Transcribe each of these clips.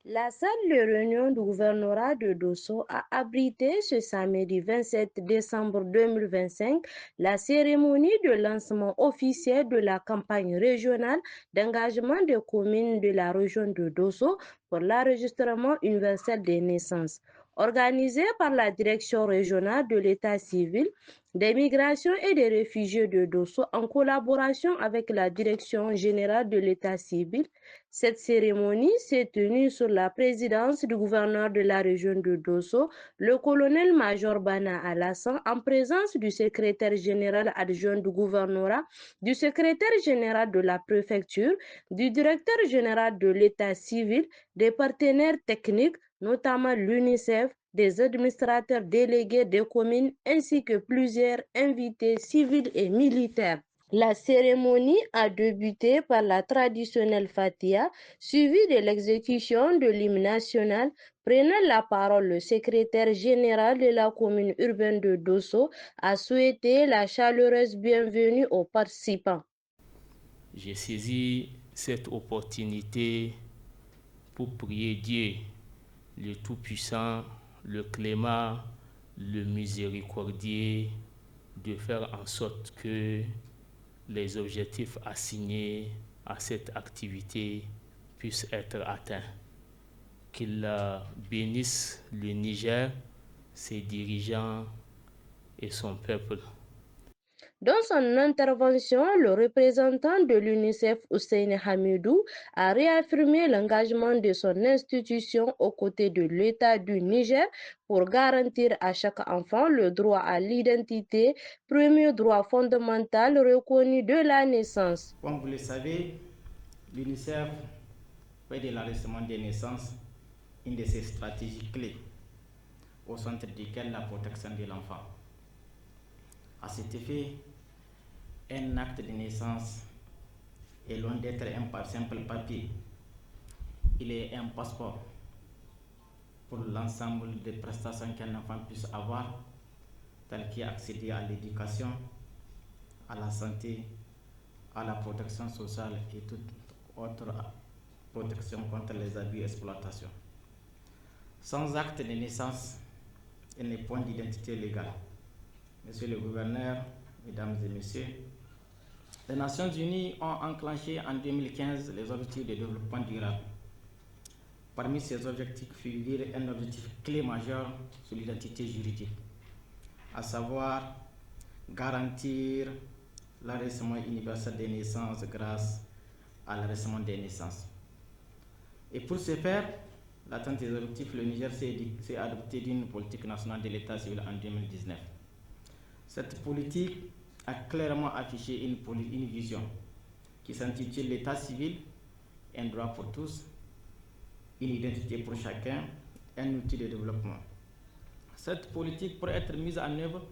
La salle de réunion du gouvernorat de Dosso a abrité ce samedi 27 décembre 2025 la cérémonie de lancement officiel de la campagne régionale d'engagement des communes de la région de Dosso pour l'enregistrement universel des naissances. Organisée par la direction régionale de l'état civil, des migrations et des réfugiés de Dosso en collaboration avec la direction générale de l'état civil, cette cérémonie s'est tenue sous la présidence du gouverneur de la région de Dosso, le colonel-major Bana Alassane, en présence du secrétaire général adjoint du gouvernorat, du secrétaire général de la préfecture, du directeur général de l'état civil, des partenaires techniques, notamment l'UNICEF, des administrateurs délégués des communes ainsi que plusieurs invités civils et militaires. La cérémonie a débuté par la traditionnelle Fatiha, suivie de l'exécution de l'hymne national. Prenant la parole, le secrétaire général de la commune urbaine de Dosso a souhaité la chaleureuse bienvenue aux participants. J'ai saisi cette opportunité pour prier Dieu, le Tout-Puissant, le Clément, le Miséricordieux, de faire en sorte que les objectifs assignés à cette activité puissent être atteints. Qu'il bénisse le Niger, ses dirigeants et son peuple. Dans son intervention, le représentant de l'UNICEF, Hussein Hamidou, a réaffirmé l'engagement de son institution aux côtés de l'État du Niger pour garantir à chaque enfant le droit à l'identité, premier droit fondamental reconnu de la naissance. Comme vous le savez, l'UNICEF fait de l'enregistrement des naissances une de ses stratégies clés, au centre duquel la protection de l'enfant. À cet effet, un acte de naissance est loin d'être un simple papier. Il est un passeport pour l'ensemble des prestations qu'un enfant puisse avoir, tel qu'accéder à l'éducation, à la santé, à la protection sociale et toute autre protection contre les abus et exploitation. Sans acte de naissance, il n'est point d'identité légale. Monsieur le gouverneur, mesdames et messieurs, les Nations Unies ont enclenché en 2015 les objectifs de développement durable. Parmi ces objectifs figure un objectif clé majeur sur l'identité juridique, à savoir garantir l'enregistrement universel des naissances grâce à l'enregistrement des naissances. Et pour ce faire, l'atteinte des objectifs, le Niger s'est adopté d'une politique nationale de l'état civil en 2019. Cette politique a clairement affiché une vision qui s'intitule l'état civil, un droit pour tous, une identité pour chacun, un outil de développement. Cette politique, pour être mise en œuvre,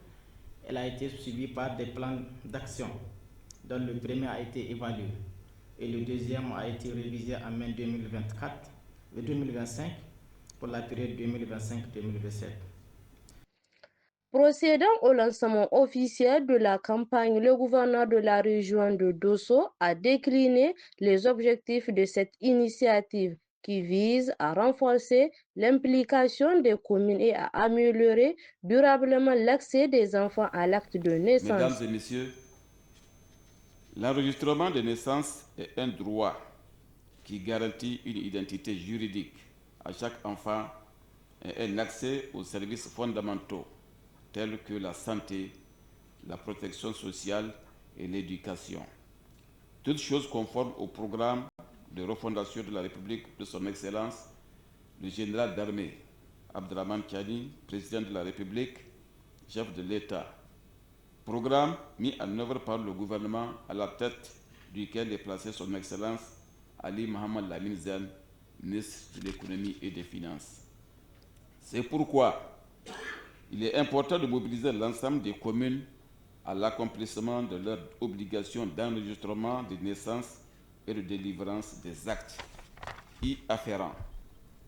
elle a été suivie par des plans d'action, dont le premier a été évalué et le deuxième a été révisé en mai 2024 et 2025 pour la période 2025-2027. Procédant au lancement officiel de la campagne, le gouverneur de la région de Dosso a décliné les objectifs de cette initiative qui vise à renforcer l'implication des communes et à améliorer durablement l'accès des enfants à l'acte de naissance. Mesdames et messieurs, l'enregistrement de naissance est un droit qui garantit une identité juridique à chaque enfant et un accès aux services fondamentaux tels que la santé, la protection sociale et l'éducation. Toutes choses conformes au programme de refondation de la République de son Excellence, le général d'armée Abdrahmane Tiani, président de la République, chef de l'État. Programme mis en œuvre par le gouvernement à la tête duquel est placé son Excellence Ali Mohamed Lamine Zen, ministre de l'économie et des finances. C'est pourquoi il est important de mobiliser l'ensemble des communes à l'accomplissement de leurs obligations d'enregistrement des naissances et de délivrance des actes y afférents.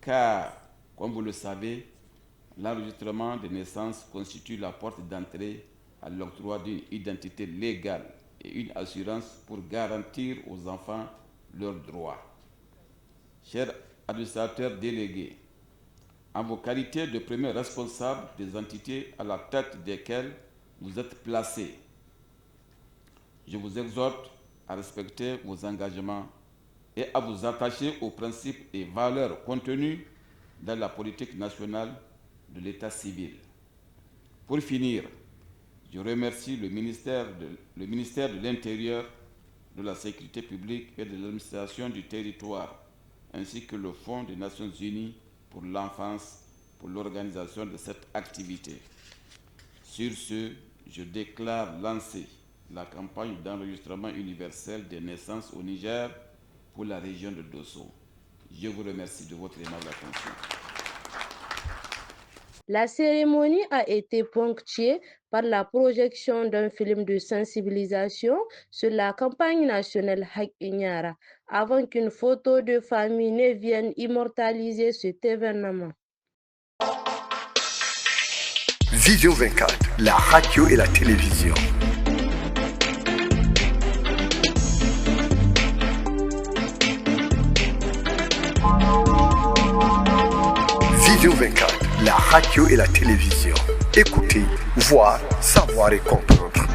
Car, comme vous le savez, l'enregistrement des naissances constitue la porte d'entrée à l'octroi d'une identité légale et une assurance pour garantir aux enfants leurs droits. Chers administrateurs délégués, en vos qualités de premiers responsables des entités à la tête desquelles vous êtes placés, je vous exhorte à respecter vos engagements et à vous attacher aux principes et valeurs contenus dans la politique nationale de l'État civil. Pour finir, je remercie le ministère de l'Intérieur, de la Sécurité publique et de l'administration du territoire, ainsi que le Fonds des Nations Unies pour l'enfance pour l'organisation de cette activité. Sur ce, je déclare lancer la campagne d'enregistrement universel des naissances au Niger pour la région de Dosso. Je vous remercie de votre aimable attention. La cérémonie a été ponctuée par la projection d'un film de sensibilisation sur la campagne nationale Hakkin Yara, avant qu'une photo de famille ne vienne immortaliser cet événement. Vision 24, la radio et la télévision. Vision 24, la radio et la télévision. Écoutez, voir, savoir et comprendre.